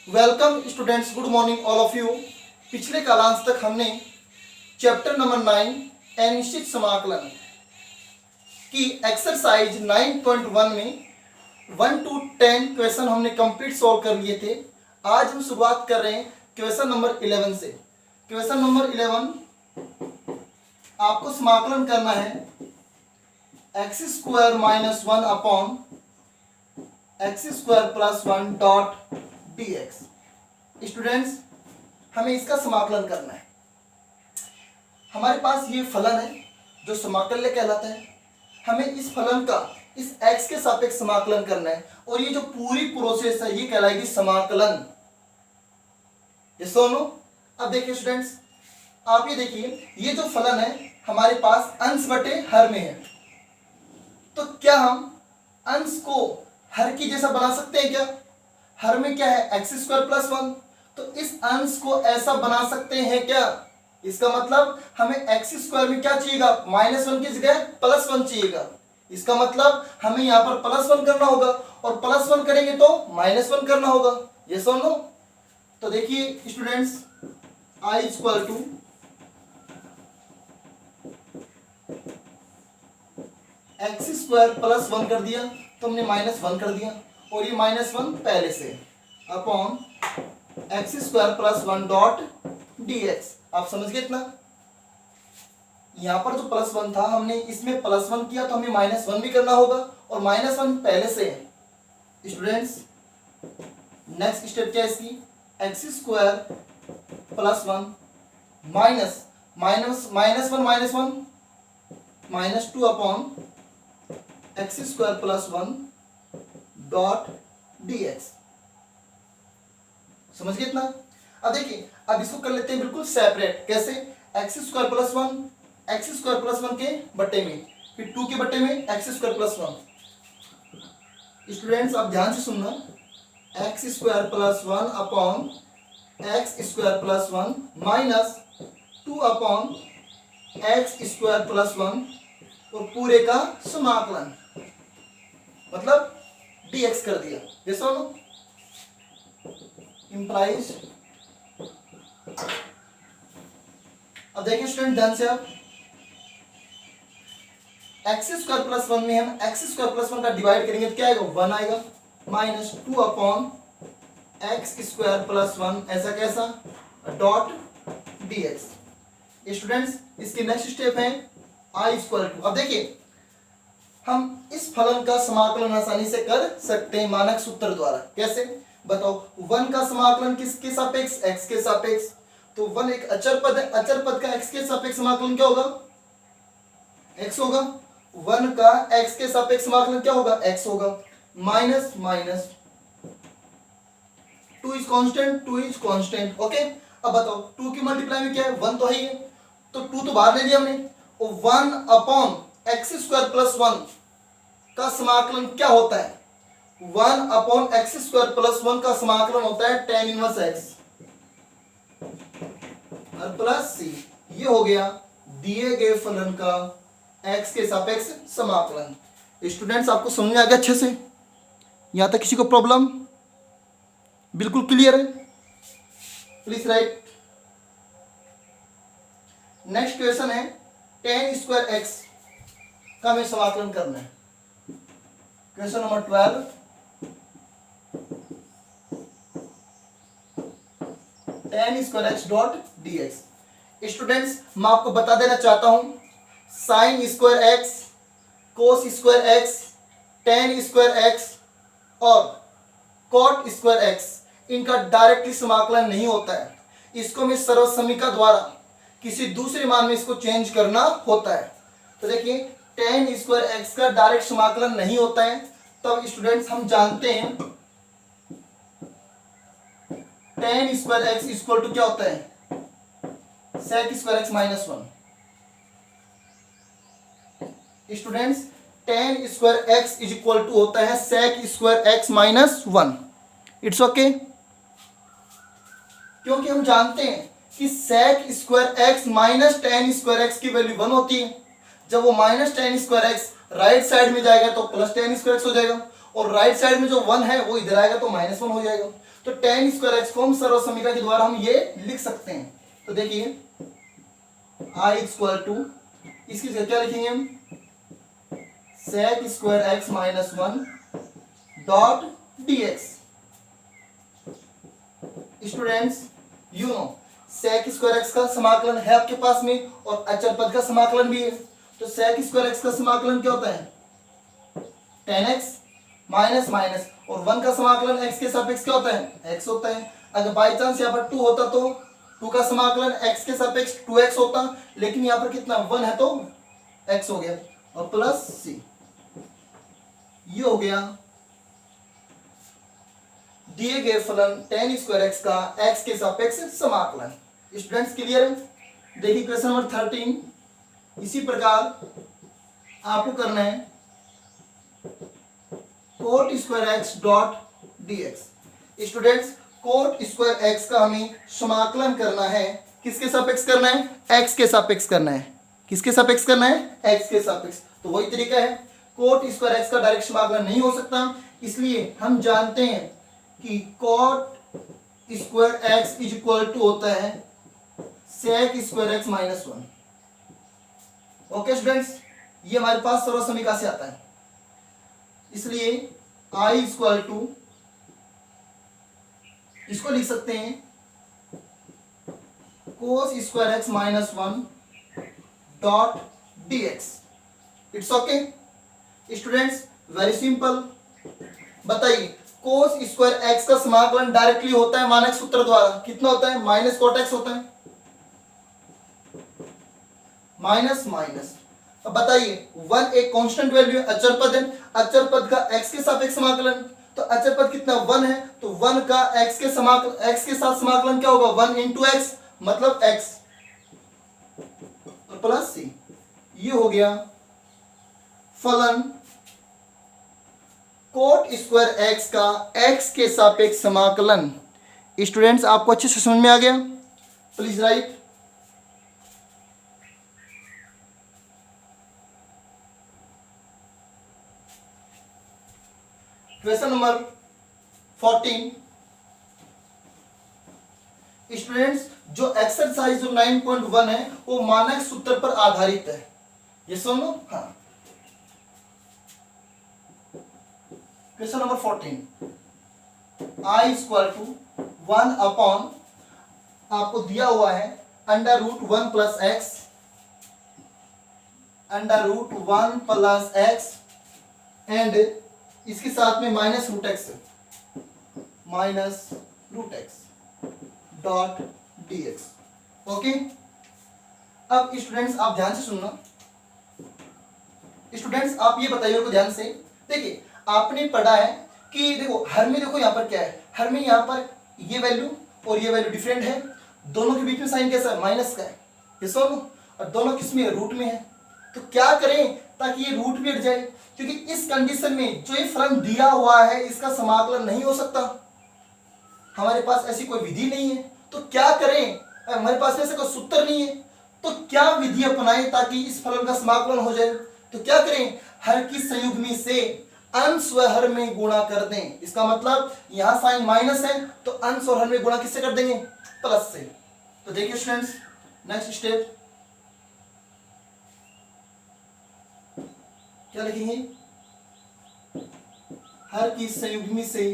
Welcome students, good morning all of you. पिछले कालांश तक हमने चैप्टर नंबर 9 अनिश्चित समाकलन की एक्सरसाइज 9.1 में 1 to 10 क्वेश्चन हमने कंप्लीट सॉल्व कर लिए थे। आज हम शुरुआत कर रहे हैं क्वेश्चन नंबर 11 से। क्वेश्चन नंबर 11 आपको समाकलन करना है x square minus 1 upon x square plus 1 dot dx। Students, हमें इसका समाकलन करना है। हमारे पास ये फलन है जो समाकल्य कहलाता है। हमें इस फलन का इस x के सापेक्ष समाकलन करना है और ये जो पूरी प्रोसेस है ये कहलाएगी समाकलन। ये सुनो। अब देखिए स्टूडेंट्स, आप ये देखिए, ये जो फलन है हमारे पास अंश बटे हर में है, तो क्या हम अंश को हर की जैसा बना सकते हैं क्या? हर में क्या है? एक्स स्क्वायर प्लस 1, तो इस अंश को ऐसा बना सकते हैं क्या? इसका मतलब हमें एक्स स्क्वायर में क्या चाहिएगा? -1 की जगह +1 चाहिएगा। इसका मतलब हमें यहाँ पर +1 करना होगा और +1 करेंगे तो -1 करना होगा। ये सुनो। तो देखिए students, i equal to x square plus 1 कर दिया तो हमने -1 कर दिया और ये -1 पहले से upon x square plus 1 dot dx। आप समझ गए इतना? यहां पर जो +1 था हमने इसमें +1 किया तो हमें -1 भी करना होगा और -1 पहले से है। स्टूडेंट्स, नेक्स्ट स्टेप क्या है इसकी? X square plus 1 minus -1 -2 upon x square plus 1 dot dx। समझ गए इतना? अब देखिए, अब इसको कर लेते हैं बिल्कुल सेपरेट। कैसे? एक्स स्क्वायर प्लस 1 के बट्टे में, फिर 2 के बट्टे में एक्स स्क्वायर प्लस 1। स्टूडेंट्स, आप ध्यान से सुनना। X square plus 1 upon x square plus 1 minus 2 upon x square plus 1 और पूरे का समाकलन, मतलब dx कर दिया। ये सुनो, इंप्लाइज। अब देखिए स्टूडेंट, ध्यान से आप, एक्स स्क्वायर प्लस 1 में हम एक्स स्क्वायर प्लस 1 का डिवाइड करेंगे तो क्या आएगा? 1 आएगा, minus 2 upon x square plus 1, ऐसा कैसा, डॉट dx। स्टूडेंट्स, इसके नेक्स्ट स्टेप है i इक्वल टू। अब देखिए, हम इस फलन का समाकलन आसानी से कर सकते हैं मानक सूत्र द्वारा। कैसे? बताओ। 1 का समाकलन किसके सापेक्ष? x के सापेक्ष। तो 1 एक अचर पद है, अचर पद का x के सापेक्ष समाकलन क्या होगा? x होगा। 1 का x के सापेक्ष समाकलन क्या होगा? x होगा। Minus minus 2 is constant. Okay. अब बताओ, 2 की मल्टीप्लाई में क्या है? 1 तो है ही है, तो 2 तो बाहर ले लिया हमने। और 1 अपॉन एक्स स्क्वायर प्लस 1 का समाकलन क्या होता है? 1 अपॉन एक्स स्क्वायर प्लस 1 का समाकलन होता है tan इनवर्स x और प्लस c। ये हो गया दिए गए फलन का x के सापेक्ष समाकलन। स्टूडेंट्स, आपको समझ में आ गया अच्छे से? यहां तक किसी को प्रॉब्लम? बिल्कुल क्लियर है? Please write. नेक्स्ट क्वेश्चन है tan स्क्वायर x का हमें समाकलन करना है। Question number 12, tan square x dot dx। Students, मैं आपको बता देना चाहता हूं, sine square x, cos square x, tan square x और कॉट स्क्वायर x, इनका डायरेक्टली समाकलन नहीं होता है। इसको हमें सर्वसमीका द्वारा किसी दूसरे मान में इसको चेंज करना होता है। तो देखिए, tan स्क्वायर x का डायरेक्ट समाकलन नहीं होता है। तब स्टूडेंट्स, हम जानते हैं tan square x equal to क्या होता है? sec square x minus 1। Students, tan square x is equal to होता है sec square x minus 1। It's okay. क्योंकि हम जानते हैं कि sec square x minus tan square x की वैल्यू 1 होती है। जब वो minus tan square x right side में जाएगा तो प्लस tan स्क्वायर x हो जाएगा, और राइट साइड में जो 1 है वो इधर आएगा तो -1 हो जाएगा। तो tan स्क्वायर एक्स को हम सर्व समीकरण के द्वारा हम ये लिख सकते हैं। तो देखिए I इक्वल टू इसकी जगह क्या लिखेंगे हम, sec square x minus 1 dot dx। Students you know sec square x का समाकलन है आपके पास में और अचर पद का समाकलन भी है। तो sec स्क्वायर एक्स का समाकलन क्या होता है, tan x माइनस माइनस, और 1 का समाकलन x के सापेक्ष क्या होता है, x होता है। अगर बाई चांस यहाँ पर 2 होता तो 2 का समाकलन x के सापेक्ष 2x होता, लेकिन यहाँ पर कितना 1 है तो x हो गया और प्लस c, ये हो गया दिए गए फलन tan स्क्वायर एक्स का x के सापेक्ष समाकलन। स्टूडेंट्स क्लियर है। देखिए क्वेश्चन नंबर 13 इसी प्रकार आपको करना है cot square x dot dx। Students coat square x का हमें समाकलन करना है, किसके सापेक्ष करना है, x के सापेक्ष करना है। किसके सापेक्ष करना है, x के सापेक्ष। तो वही तरीका है, कोट स्क्वायर एक्स का डायरेक्ट समाकलन नहीं हो सकता, इसलिए हम जानते हैं कि cot square x is equal to होता है sec square x minus 1। Okay students, ये हमारे पास सर्व समीकरण से आता है, इसलिए I इक्वल टू इसको लिख सकते हैं कोस square x minus 1 dot dx। It's okay students, very simple. बताइए कोस स्क्वायर एक्स का समाकलन डायरेक्टली होता है मानक सूत्र द्वारा, कितना होता है, माइनस कोट एक्स होता है, माइनस माइनस। अब बताइए 1 एक कांस्टेंट वैल्यू है, अचर पद है, अचर पद का x के सापेक्ष समाकलन, तो अचर पद कितना 1 है, तो 1 का x के साथ समाकलन क्या होगा, 1 इंटू एक्स मतलब x और प्लस c। ये हो गया फलन कोट स्क्वायर एक्स का x के सापेक्ष समाकलन। स्टूडेंट्स आपको अच्छे से समझ में आ गया, please right. Question number 14 students, जो एक्सरसाइज 9.1 है वो मानक सूत्र पर आधारित है, ये सुनो। हाँ, question number 14 I equal to 1 upon आपको दिया हुआ है under root 1 plus x, under root 1 plus x and इसके साथ में minus root x dot dx। Okay, अब स्टूडेंट्स आप ध्यान से सुनना। स्टूडेंट्स आप ये बताइए मेरे को ध्यान से, देखिए आपने पढ़ा है कि देखो हर में, देखो यहाँ पर क्या है, हर में यहाँ पर ये वैल्यू और ये वैल्यू डिफरेंट है, दोनों के बीच में साइन कैसा है, माइनस का है, ये सुनो, और दोनों किस में है, रूट में है। तो क्या करें ताकि ये रूट में हट जाए, क्योंकि इस कंडीशन में जो ये फलन दिया हुआ है इसका समाकलन नहीं हो सकता, हमारे पास ऐसी कोई विधि नहीं है। तो क्या करें, हमारे पास ऐसा कोई सूत्र नहीं है, तो क्या विधि अपनाएं ताकि इस फलन का समाकलन हो जाए। तो क्या करें, हर की संयुग्मी से अंश व हर में गुणा कर दें। इसका मतलब यहां साइन माइनस है तो अंश और हर में गुणा किससे कर देंगे, प्लस से। तो देखिए स्टूडेंट्स नेक्स्ट स्टेप क्या लिखेंगे, हर की संयुग्मी से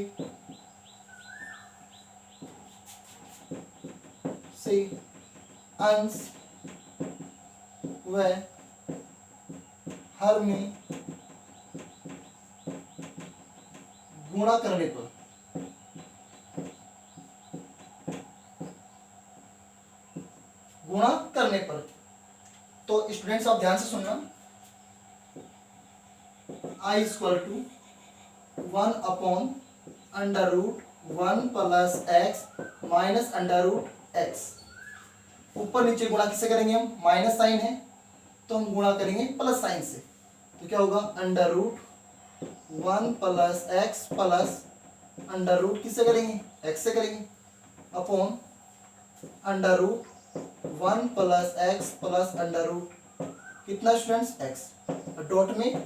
अंश व हर में गुणा करने पर तो स्टूडेंट्स आप ध्यान से सुनना, I equal to 1 upon under root 1 plus x minus under root x. ऊपर नीचे गुणा किससे करेंगे हम, माइनस साइन है तो हम गुणा करेंगे प्लस साइन से, तो क्या होगा under root 1 plus x plus under root किससे करेंगे, एक्स से करेंगे, upon under root 1 plus x plus under root कितना स्टूडेंट्स एक्स, डॉट में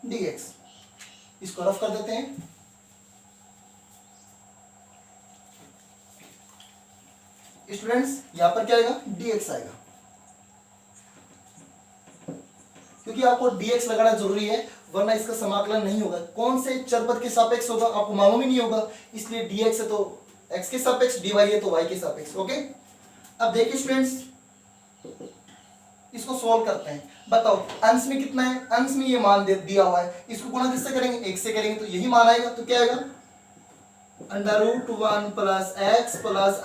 dx। इसको रफ कर देते हैं। स्टूडेंट्स यहां पर क्या आएगा, dx आएगा, क्योंकि आपको dx लगाना जरूरी है, वरना इसका समाकलन नहीं होगा। कौन से चरपद के सापेक्ष होगा आपको मालूम ही नहीं होगा, इसलिए dx है तो x के सापेक्ष, dy है तो y के सापेक्ष। ओके, अब देखिए स्टूडेंट्स, इसको सॉल्व करते हैं। बताओ अंश में कितना है, अंश में ये मान दिया हुआ है, इसको गुणा किससे करेंगे, एक से करेंगे तो यही मान आएगा। तो क्या आएगा, √1 plus x plus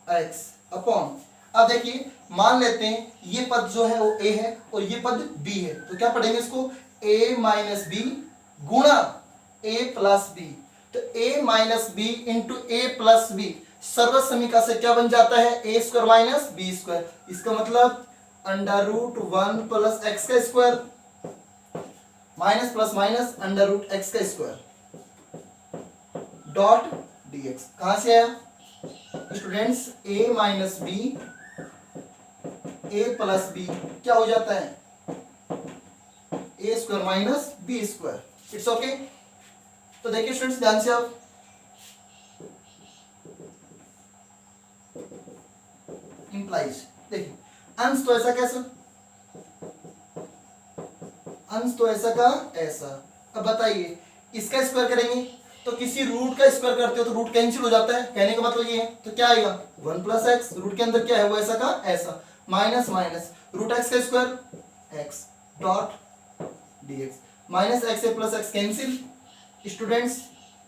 √x upon, अब देखिए मान लेते हैं ये पद जो है वो a है और ये पद b है, तो क्या पढ़ेंगे इसको, a माइनस बी गुणा a प्लस बी। तो a minus b into a plus b सर्व समीकरण से क्या बन जाता है, a square minus B square. इसका मतलब √1 प्लस एक्स का square minus plus minus √x का स्क्वायर डॉट dx। कहां से आया students, a minus b a plus b क्या हो जाता है, a square minus B square. It's okay. तो देखिए स्टूडेंट्स ध्यान से आप, इंप्लाइज देखिए, अंश तो ऐसा कैसा, अंश तो ऐसा का ऐसा। अब बताइए इसका स्क्वायर करेंगे तो किसी रूट का स्क्वायर करते हो तो रूट कैंसिल हो जाता है, कहने का मतलब ये है। तो क्या आएगा 1 प्लस एक्स, रूट के अंदर क्या है वो ऐसा का ऐसा, माइनस माइनस रूट एक्स का square x dot dx, minus x A plus x cancel. Students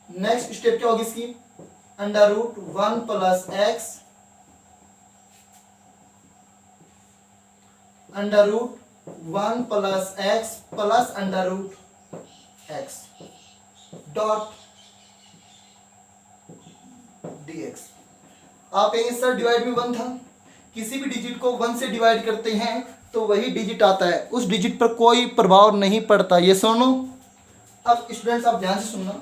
next step क्या होगी इसकी, √1 plus x √1 plus x plus √x dot dx। आप कहेंगे सर डिवाइड में 1 था, किसी भी डिजिट को 1 से डिवाइड करते हैं तो वही डिजिट आता है, उस डिजिट पर कोई प्रभाव नहीं पड़ता, ये सुनो। अब स्टूडेंट्स आप ध्यान से सुनना,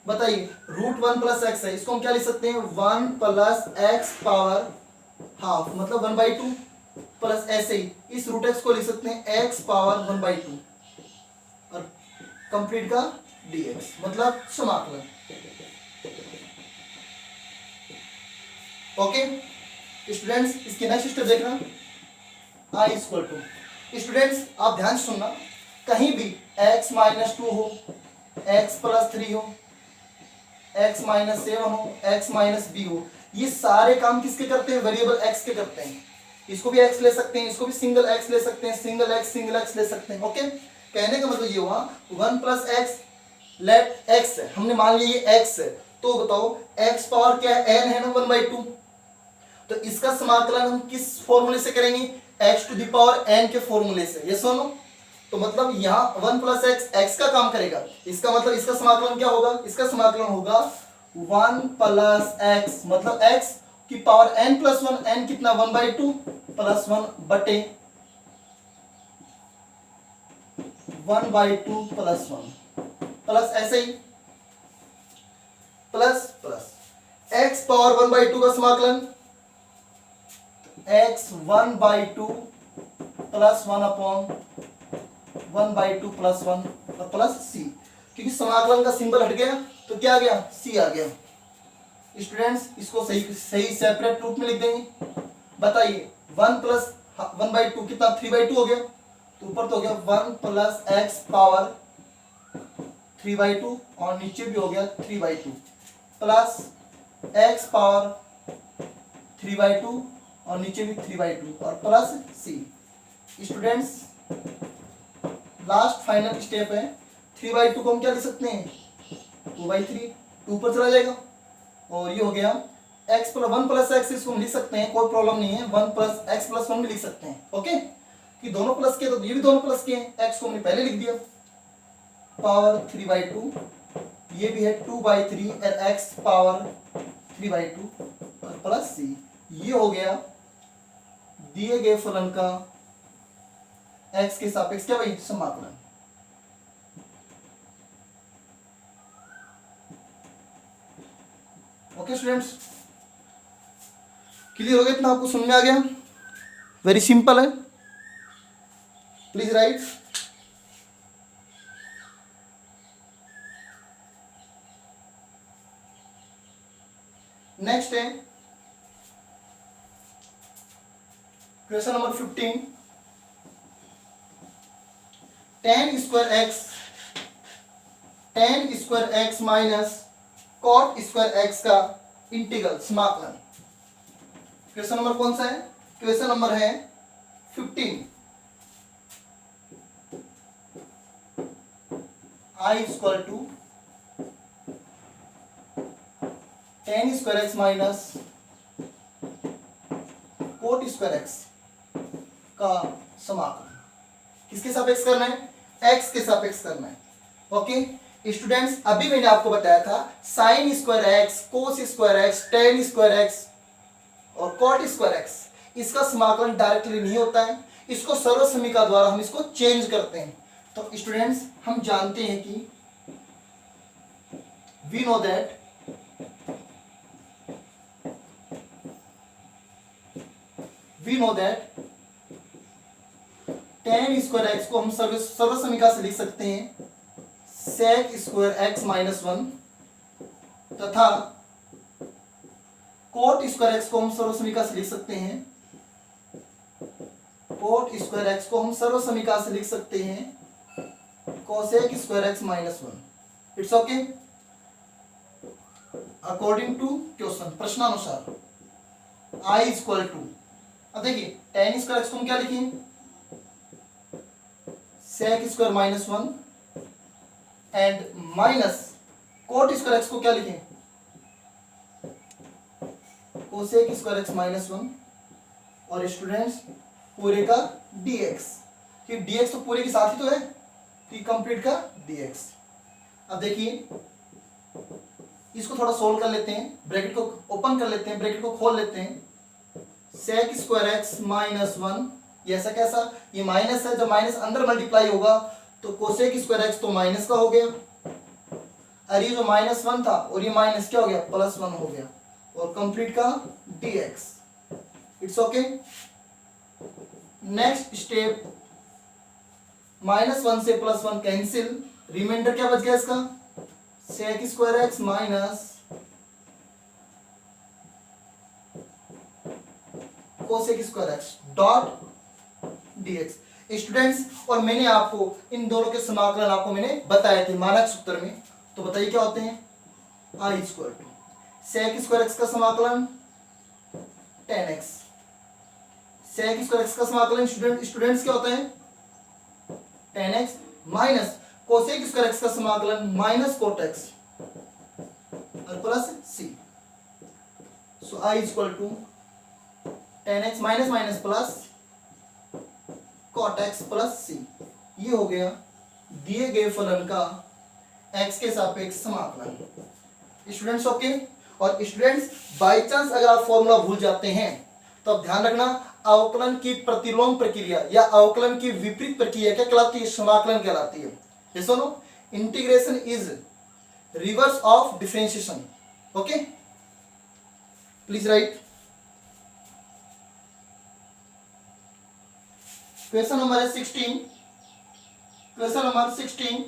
बताइए √1 प्लस एक्स है, इसको हम क्या लिख सकते हैं, 1 प्लस एक्स पावर हाफ, मतलब 1/2 प्लस ऐसे ही इस √x को लिख सकते हैं x पावर 1/2 और कंप्लीट का dx मतलब समाकलन। ओके स्टूडेंट्स, इसके नेक्स्ट स्टेप देखना, i इक्वल टू, स्टूडेंट्स आप ध्यान से सुनना, कहीं भी x माइनस 2 हो, x प्लस 3 हो, x माइनस 7 हो, x माइनस b हो, ये सारे काम किसके करते हैं, वेरिएबल x के करते हैं। इसको भी x ले सकते हैं, इसको भी सिंगल x ले सकते हैं, सिंगल x ले सकते हैं। ओके, कहने का मतलब ये हुआ 1 प्लस एक्स, लेट x है, हमने मान लिया ये x है, तो बताओ x पावर क्या है, n है ना 1/2, तो इसका समाकलन हम किस फॉर्मूले से करेंगे, x to the power n के फॉर्मूले से, ये सुनो। तो मतलब यहाँ 1 प्लस एक्स x का काम करेगा, इसका मतलब इसका समाकलन क्या होगा, इसका समाकलन होगा 1 प्लस एक्स, मतलब x की पावर n प्लस 1, n कितना 1/2 प्लस 1 बटे 1/2 प्लस 1 प्लस ऐसे ही प्लस प्लस x पावर 1/2 का समाकलन x 1/2 प्लस 1 अपॉन 1/2 प्लस 1 और प्लस c, क्योंकि समाकलन का सिंबल हट गया तो क्या आ गया, c आ गया। स्टूडेंट्स इसको सही सही सेपरेट रूप में लिख देंगे। बताइए 1 प्लस 1/2 कितना 3/2 हो गया, तो ऊपर तो हो गया 1 प्लस एक्स पावर 3/2 और नीचे भी हो गया 3/2 प्लस एक्स पावर 3/2 और नीचे भी 3/2 और plus c। Students last final step है, 3/2 को हम क्या लिख सकते हैं 2/3, 2 पर चला जाएगा और ये हो गया x प्लस 1 प्लस एक्स, इसको हम लिख सकते हैं, कोई प्रॉब्लम नहीं है, 1 प्लस एक्स प्लस 1 भी लिख सकते हैं। ओके, कि दोनों प्लस के तो ये भी दोनों प्लस के हैं, x को हमने पहले लिख दिया पावर 3/2, ये भी है 2/3 और x पावर 3/2 और प्लस c। ये हो गया दिए गए फलन का x के सापेक्ष क्या भाई समाकलन। ओके स्टूडेंट्स, क्लियर हो गया, इतना आपको समझ में आ गया, वेरी सिंपल है, प्लीज राइट। नेक्स्ट है question number 15, tan square x minus cot square x का इंटीग्रल समाकलन। क्वेश्चन नंबर कौन सा है? क्वेश्चन नंबर है 15। I equal to tan square x minus cot square x का समाकलन किसके सापेक्ष करना है? x के सापेक्ष करना है। ओके स्टूडेंट्स, अभी मैंने आपको बताया था sign square x, cos square x, ten square x और कॉट स्क्वायर एक्स, इसका समाकलन डायरेक्टली नहीं होता है, इसको सर्वसमीका द्वारा हम इसको चेंज करते हैं। तो स्टूडेंट्स, हम जानते हैं कि we know that tan square x को हम सर्वसमीका से लिख सकते हैं sec स्क्वायर एक्स माइनस 1 तथा कोट स्क्वायर एक्स को हम सर्वसमीका से लिख सकते हैं cosec square x minus 1। It's okay according to question, प्रश्नानुसार I इक्वल टू, अब देखिए tan स्क्वायर एक्स को हम क्या लिखें? sec square minus 1 and minus cot square x को क्या लिखें? cosec स्क्वायर एक्स माइनस 1 और स्टूडेंट्स पूरे का dx, कि dx तो पूरे के साथ ही तो है, तो कंप्लीट का dx। अब देखिए इसको थोड़ा सोल्व कर लेते हैं, ब्रैकेट को ओपन कर लेते हैं, ब्रैकेट को खोल लेते हैं। sec स्क्वायर एक्स माइनस 1, ये ऐसा कैसा? ये माइनस है, जब माइनस अंदर मल्टीप्लाई होगा तो cosec स्क्वायर एक्स तो माइनस का हो गया, और ये जो माइनस 1 था और ये माइनस क्या हो गया? प्लस 1 हो गया, और कंप्लीट का dx। It's okay. Next step, minus 1 से प्लस 1 कैंसिल, रिमाइंडर क्या बच गया इसका? sec square x minus cosec square x dot dx। Students, और मैंने आपको इन दोनों के समाकलन आपको मैंने बताए थे मानक सूत्र में, तो बताइए क्या होते हैं? I equal to sec square x का समाकलन tan x, sec square x का समाकलन स्टूडेंट्स क्या होता है? tan x minus cosec square x का समाकलन माइनस cot x और plus c। So I equal to tan x minus minus plus cot x plus c। ये हो गया दिए गए फलन का x के सापेक्ष समाकलन। Students okay. और स्टूडेंट्स, बाय चांस अगर आप फॉर्मूला भूल जाते हैं तो आप ध्यान रखना, अवकलन की प्रतिलोम प्रक्रिया या अवकलन की विपरीत प्रक्रिया क्या कहलाती है? समाकलन कहलाती है। ये सुनो, integration is reverse of differentiation. Okay, please right. Question number है 16। क्वेश्चन नंबर 16,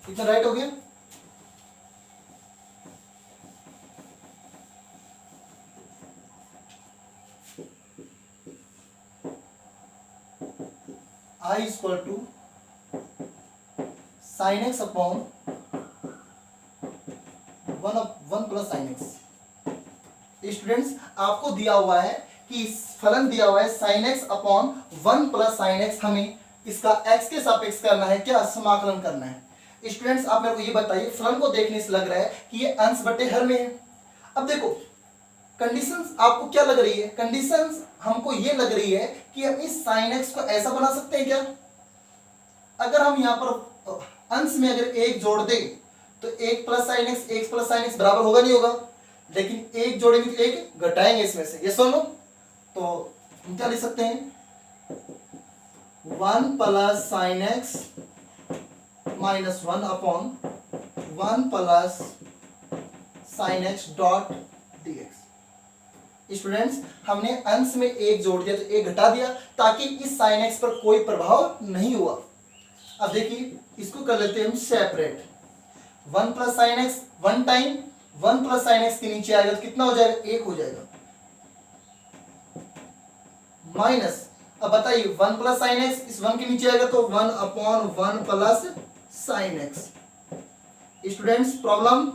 कितना राइट हो गया? I equal to sine x upon 1 plus sine x. Students, आपको दिया हुआ है कि फलन दिया हुआ है sine x upon 1 plus sine x, हमें इसका x के सापेक्ष करना है, क्या? समाकलन करना है। स्टूडेंट्स, आप मेरे को ये बताइए, फलन को देखने से लग रहा है कि ये अंश बटे हर में है। अब देखो कंडीशंस आपको क्या लग रही है? कंडीशंस हमको ये लग रही है कि हम इस साइन एक्स को ऐसा बना सकते हैं क्या? अगर हम यहाँ पर अंश में अगर एक जोड़ दें तो एक प्लस साइन एक्स बराबर होगा, नहीं होगा? लेकिन एक जोड़ेंगे तो एक घटाएंगे इसमें से, ये सुनो, तो हम क्या लिख सकते हैं? 1 plus sine x minus 1 upon 1 plus sine x dot dx। Students हमने अंश में एक जोड़ दिया तो एक घटा दिया ताकि इस साइन एक्स पर कोई प्रभाव नहीं हुआ। अब देखिए इसको कर लेते हैं हम separate. 1 plus sine x one time 1 plus sine x के नीचे आएगा तो कितना हो जाएगा, 1 हो जाएगा, माइनस। अब बताइए 1 प्लस साइन एक्स इस 1 के नीचे आएगा तो 1/1 plus sine x. Students problem?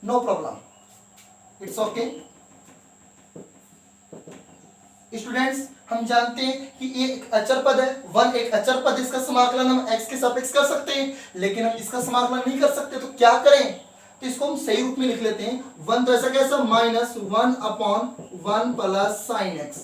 No problem, it's okay. Students हम जानते हैं कि ये एक अचर पद है, 1 एक अचर पद, इसका समाकलन हम x के सापेक्ष कर सकते हैं, लेकिन हम इसका समाकलन नहीं कर सकते तो क्या करें, तो इसको हम सही रूप में लिख लेते हैं। 1 तो ऐसा कैसा, -1/1 plus sine x.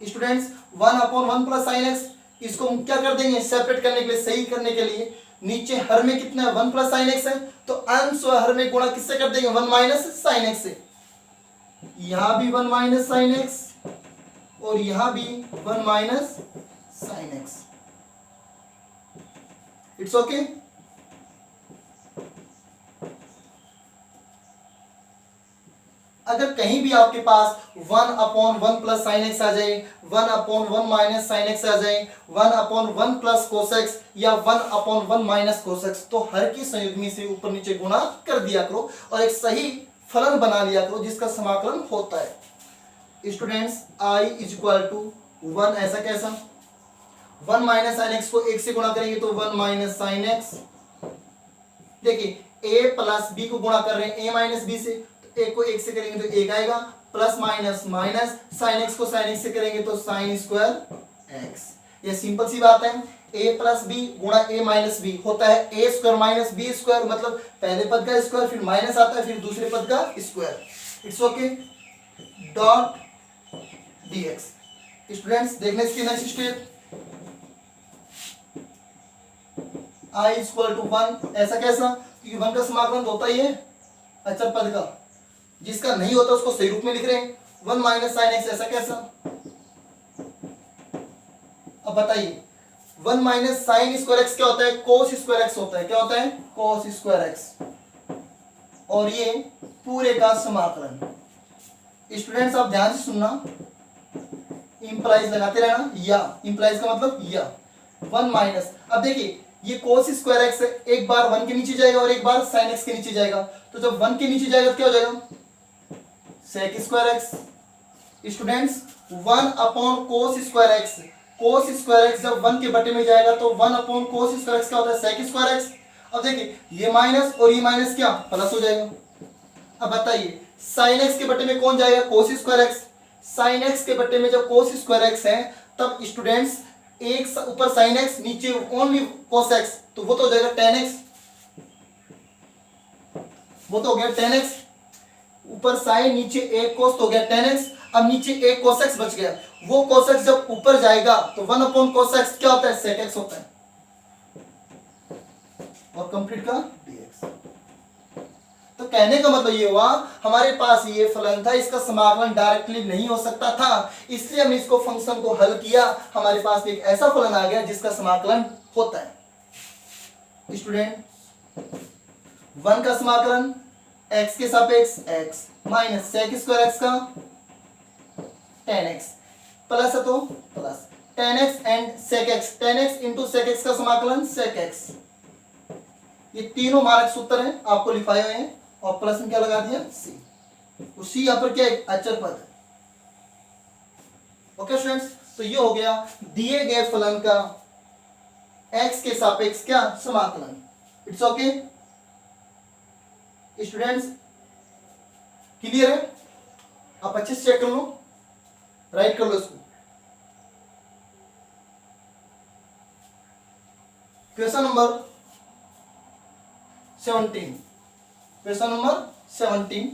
Students 1/1 plus sine x, इसको हम क्या कर देंगे, सेपरेट करने के लिए, सही करने के लिए, नीचे हर में कितना है 1 प्लस साइन एक्स है, तो अंश और हर में गुणा किससे कर देंगे, 1 माइनस साइन एक्स से। यहां भी 1 माइनस साइन एक्स और यहां भी 1 minus sine x. It's okay. अगर कहीं भी आपके पास 1/1 प्लस साइन एक्स आ जाए, 1/1 माइनस साइन एक्स आ जाए, 1/1 प्लस कोसेक्स या 1/1 माइनस कोसेक्स, तो हर की संयुग्मी से ऊपर नीचे गुणा कर दिया करो और एक सही फलन बना लिया करो जिसका समाकलन होता है। स्टूडेंट्स i = 1 ऐसा कैसा, 1 माइनस साइन एक्स को 1 से गुणा करेंगे तो 1 माइनस साइन एक्स। देखिए a प्लस b को गुणा कर रहे हैं a माइनस b से, तो a को 1 से करेंगे तो 1 आएगा, plus minus minus, sine x को साइन एक्स से करेंगे तो साइन स्क्वायर एक्स। ये सिंपल सी बात है, a प्लस बी गुणा a माइनस बी होता है a square minus B square, मतलब पहले पद का स्क्वायर फिर माइनस आता है फिर दूसरे पद का square. It's okay. Dot dx। Students देखने इसकी नेक्स्ट स्टेप, i = 1 ऐसा कैसा, क्योंकि 1 का समाकलन होता ही है अचर पद का, जिसका नहीं होता उसको सही रूप में लिख रहे हैं। 1 माइनस साइन एक्स ऐसा कैसा। अब बताइए 1 माइनस साइन स्क्वायर एक्स क्या होता है, कोस स्क्वायर एक्स होता है। क्या होता है, कोस स्क्वायर एक्स। और ये पूरे का समाकलन। स्टूडेंट्स आप ध्यान से सुनना, इंप्लाइज लगाते रहना, या इंप्लाइज का मतलब या 1 माइनस। अब देखिए ये कोस स्क्वायर एक्स है, एक बार 1 के नीचे जाएगा और एक बार साइन एक्स के नीचे जाएगा, तो जब 1 के नीचे जाएगा तो क्या हो जाएगा, सेक स्क्वायर एक्स। स्टूडेंट्स 1/कोस square x, cos square x जब 1 के बटे में जाएगा तो 1/कोस स्क्वायर एक्स क्या होता है, सेक स्क्वायर एक्स। अब देखिए ये माइनस और ये माइनस क्या प्लस हो जाएगा। अब बताइए साइन एक्स के बटे में कौन जाएगा, कोस स्क्वायर एक्स। साइन एक्स के बटे में जब कोस स्क्वायर एक्स है तब स्टूडेंट्स एक ऊपर साइन एक्स नीचे ओनली कोस एक्स, तो वो तो हो जाएगा tan x, वो तो हो गया tan x। ऊपर साइन नीचे एक कोस तो हो गया tan x। अब नीचे एक कोस एक्स बच गया, वो कोस एक्स जब ऊपर जाएगा तो 1/कोस एक्स क्या होता है, सेक एक्स होता है। और कंप्लीट का dx। तो कहने का मतलब ये हुआ हमारे पास ये फलन था, इसका समाकलन डायरेक्टली नहीं हो सकता था, इसलिए हमने इसको फंक्शन को हल किया, हमारे पास एक ऐसा फलन आ गया जिसका समाकलन होता है। स्टूडेंट 1 का समाकलन x के सापेक्ष x minus sec square x का tan x, प्लस है तो plus tan x and sec x, tan x into sec x का समाकलन सेक x। ये तीनों मानक सूत्र हैं आपको लिखाए हुए हैं और प्लस में क्या लगा दिया c, तो c यहां पर क्या है, अचर पद है। ओके स्टूडेंट्स, तो ये हो गया दिए गए फलन का x के सापेक्ष क्या समाकलन। इट्स ओके स्टूडेंट्स, क्लियर है। आप अच्छे से चेक कर लो, राइट कर लो इसको। Question number 17, question number 17।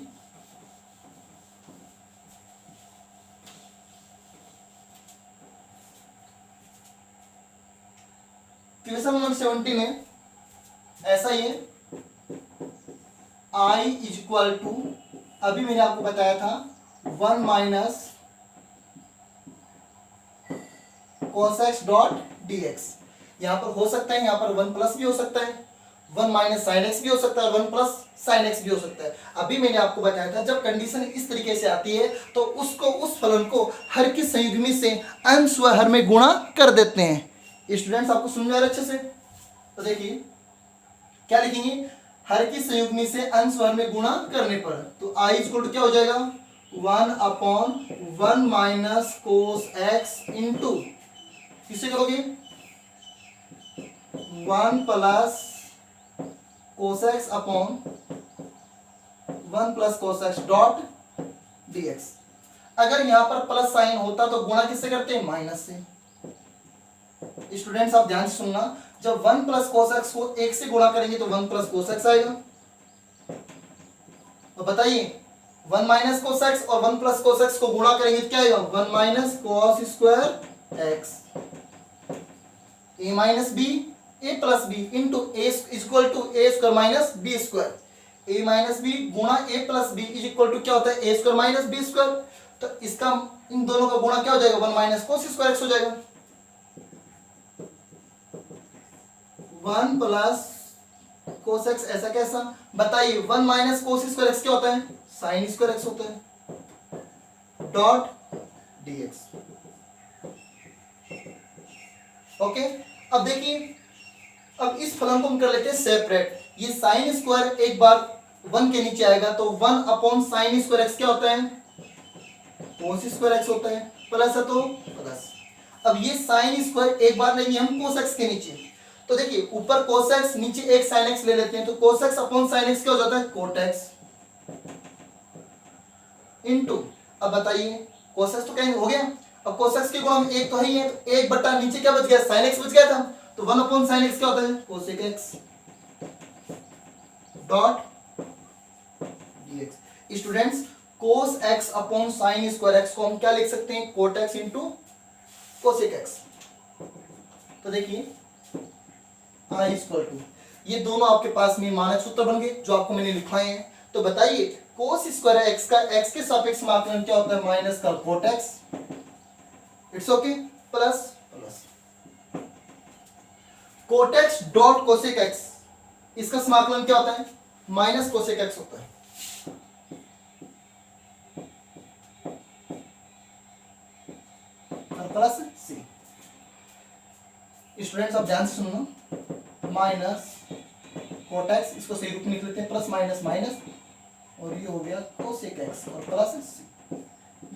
Question number 17 है ऐसा ही है, i = अभी मैंने आपको बताया था 1 minus cos x dot dx। यहां पर हो सकता है, यहां पर 1 प्लस भी हो सकता है, 1 माइनस साइन एक्स भी हो सकता है और 1 प्लस साइन एक्स भी हो सकता है। अभी मैंने आपको बताया था जब कंडीशन इस तरीके से आती है तो उस फलन को हर की संयुग्मी से अंश व हर में गुणा कर देते हैं। स्टूडेंट्स आपको समझ में आ रहा है अच्छे से? तो देखिए क्या लिखेंगे, हर की संयुग्मी से अंश व हर में गुणा करने पर, तो i इक्वल टू क्या हो जाएगा 1/1 माइनस कोस एक्स इंटू किससे करोगे 1 plus cos x upon 1 plus cos x dot dx। अगर यहां पर प्लस साइन होता तो गुणा किससे करते हैं, माइनस से। स्टूडेंट्स आप ध्यान से सुनना, जब 1 प्लस कोस एक्स को 1 से गुणा करेंगे तो 1 प्लस कोस एक्स आएगा। तो बताइए 1 माइनस कोस एक्स और 1 प्लस कोस एक्स को गुणा करेंगे तो क्या आएगा 1 minus cos square x A minus B A plus B into A equal to A square minus B square. A minus B गुणा A plus B is equal to क्या होता है A square minus B square. तो इसका इन दोनों का गुणा क्या हो जाएगा 1 माइनस कोस स्क्वायर एक्स हो जाएगा। 1 प्लस कोस एक्स ऐसा कैसा, बताइए 1 माइनस कोस स्क्वायर एक्स क्या होता है साइन स्क्वायर एक्स होता है डॉट dx। ओके, अब देखिए अब इस फलन को हम कर लेते हैं सेपरेट। ये साइन स्क्वायर एक बार 1 के नीचे आएगा तो 1 अपॉन साइन स्क्वायर एक्स क्या होता है कोस स्क्वायर एक्स होता है, प्लस है तो प्लस। अब ये साइन स्क्वायर एक बार लेंगे हम कोस एक्स के नीचे, तो देखिए ऊपर कोस एक्स नीचे एक साइन एक्स ले लेते हैं तो कोस एक्स अपॉन साइन एक्स क्या हो जाता है कोट एक्स इनटू, अब बताइए कोस एक्स तो क्या हो गया, अब कोस एक्स के गुणा में एक तो है ही है, तो एक बटा नीचे क्या बच गया साइन एक्स बच गया था, तो 1 अपॉन साइन एक्स क्या होता है cosec x dot dx। Students cos x upon sine square x को हम क्या लिख सकते हैं cot x into cosec x. तो देखिए i इक्वल टू, ये दोनों आपके पास में मानक सूत्र बन गए जो आपको मैंने लिखवाए हैं। तो बताइए कोस स्क्वायर एक्स का एक्स के सापेक्ष में आकलन क्या होता है माइनस का cot x, it's okay, plus plus cot x dot cosec x, इसका समाकलन क्या होता है माइनस कोसेक एक्स होता है। और प्लस सी। स्टूडेंट्स आप ध्यान से सुनना, माइनस कोट एक्स इसको सही रूप में लिख लेते हैं प्लस माइनस माइनस, और ये हो गया कोसेक एक्स और प्लस सी।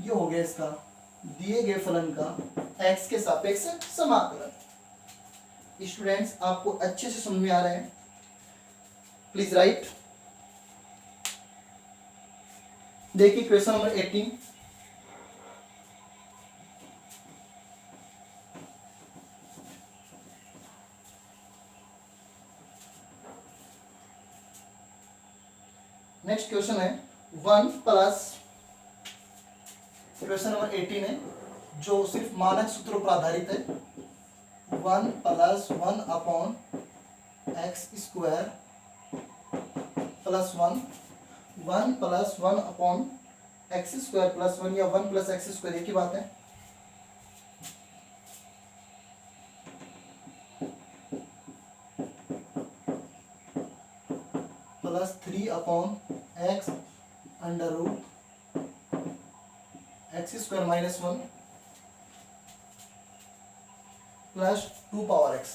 ये हो गया इसका दिए गए फलन का एक्स के सापेक्ष समाकलन। स्टूडेंट्स आपको अच्छे से समझ में आ रहा है, प्लीज राइट। देखिए क्वेश्चन नंबर 18, नेक्स्ट क्वेश्चन है 1 प्लस, क्वेश्चन नंबर 18 है जो सिर्फ मानक सूत्रों पर आधारित है। 1 plus 1 upon x square plus 1, 1 plus 1 upon x square plus 1 या 1 प्लस एक्स स्क्वायर एक ही बात है। Plus 3 upon x under root x square minus 1 plus 2 power x.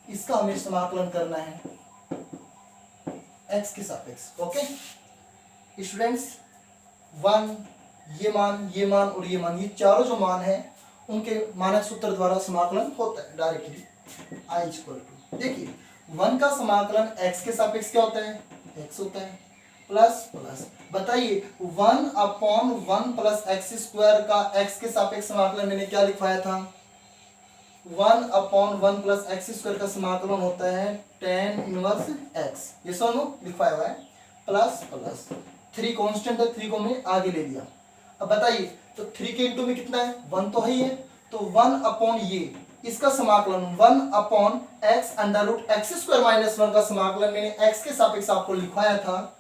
इसका हमें समाकलन करना है एक्स के सापेक्ष। ओके स्टूडेंट्स, 1 ये मान और ये मान, ये चारों जो मान है उनके मानक सूत्र द्वारा समाकलन होता है डायरेक्टली। i इक्वल टू, देखिए 1 का समाकलन x के सापेक्ष क्या होता है x होता है, प्लस प्लस, बताइए 1 अपॉन 1 प्लस एक्स स्क्वायर का x के सापेक्ष समाकलन मैंने क्या लिखवाया था 1 अपॉन 1 प्लस एक्स स्क्वायर का समाकलन होता है tan इनवर्स x, ये सोनो लिखवाया हुआ है, प्लस प्लस 3 कांस्टेंट है, 3 को मैं आगे ले लिया। अब बताइए तो 3 के इंटू में कितना है 1 तो है ही है, तो 1 अपॉन ये इसका समाकलन 1 upon x under root x square minus 1 का समाकलन मैंने x के सापेक्ष आपको लिखवाया था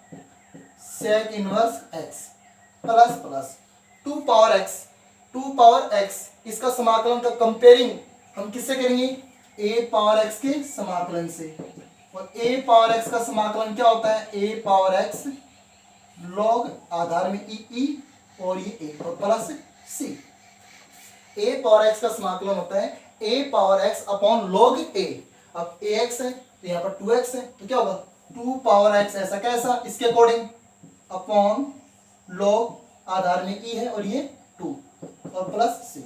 sec inverse x plus plus 2 power x, 2 power x, इसका समाकलन का कंपेयरिंग हम किससे करेंगे ए पावर एक्स के समाकलन से। और ए पावर एक्स का समाकलन क्या होता है, ए पावर एक्स लॉग आधार में ई और ये ए और प्लस सी। ए पावर एक्स का समाकलन होता है ए पावर एक्स अपॉन लॉग ए। अब ए एक्स है तो यहाँ पर 2x है तो क्या होगा 2 पावर एक्स, ऐसा कैसा इसके अकॉर्डिंग, अपॉन लॉग आधार में ई है और ये 2 और प्लस सी।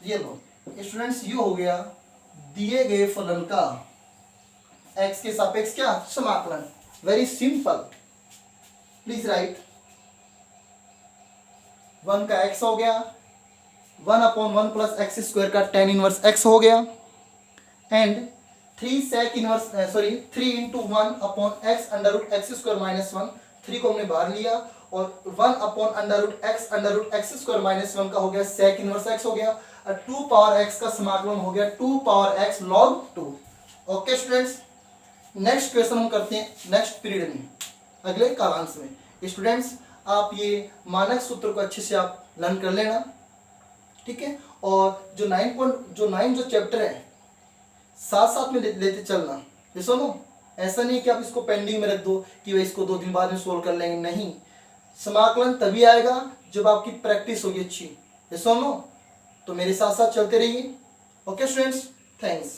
ये लो स्टूडेंट्स, ये हो गया दिए गए फलन का x के सापेक्ष क्या समाकलन। Very simple, please right. 1 का x हो गया, 1/1 प्लस एक्स स्क्वायर का tan इनवर्स x हो गया, and 3 into 1/x under root x square minus 1, 3 को हमने बाहर लिया और 1/x स्क्वायर माइनस 1 का हो गया sec इनवर्स x हो गया, और 2 पावर x का समाकलन हो गया 2 power x log 2। Okay students, next question हम करते हैं नेक्स्ट पीरियड में, अगले कालांश में। स्टूडेंट्स, आप ये मानक सूत्र को अच्छे से आप लर्न कर लेना, ठीक है। और जो 9 जो चैप्टर है साथ साथ में लेते चलना। ये सुनो, ऐसा नहीं कि आप इसको पेंडिंग में रख दो कि भाई इसको 2 दिन बाद में सोल्व कर लेंगे, नहीं। समाकलन तभी आएगा जब आपकी प्रैक्टिस होगी अच्छी। ये सुनो, तो मेरे साथ साथ चलते रहिए। Okay students, thanks.